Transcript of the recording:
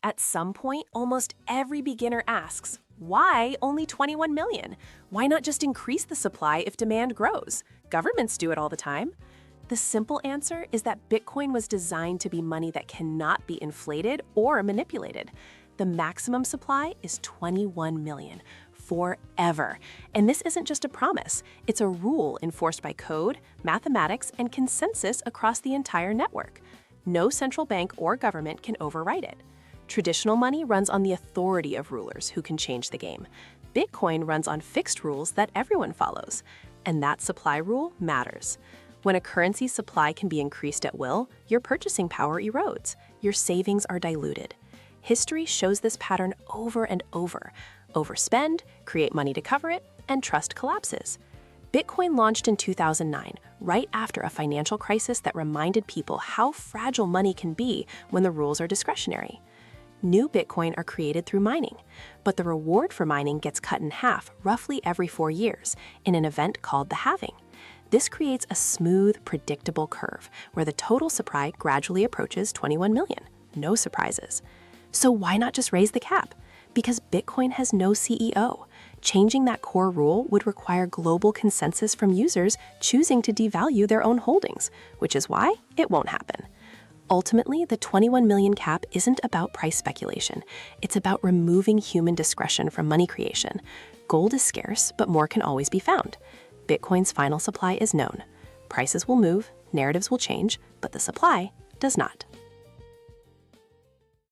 At some point, almost every beginner asks, why only 21 million? Why not just increase the supply if demand grows? Governments do it all the time. The simple answer is that Bitcoin was designed to be money that cannot be inflated or manipulated. The maximum supply is 21 million, forever. And this isn't just a promise, it's a rule enforced by code, mathematics, and consensus across the entire network. No central bank or government can override it. Traditional money runs on the authority of rulers who can change the game. Bitcoin runs on fixed rules that everyone follows. And that supply rule matters. When a currency's supply can be increased at will, your purchasing power erodes. Your savings are diluted. History shows this pattern over and over. Overspend, create money to cover it, and trust collapses. Bitcoin launched in 2009, right after a financial crisis that reminded people how fragile money can be when the rules are discretionary. New Bitcoin are created through mining, but the reward for mining gets cut in half roughly every 4 years in an event called the halving. This creates a smooth, predictable curve where the total supply gradually approaches 21 million. No surprises. So why not just raise the cap? Because Bitcoin has no CEO. Changing that core rule would require global consensus from users choosing to devalue their own holdings, which is why it won't happen. Ultimately, the 21 million cap isn't about price speculation. It's about removing human discretion from money creation. Gold is scarce, but more can always be found. Bitcoin's final supply is known. Prices will move, narratives will change, but the supply does not.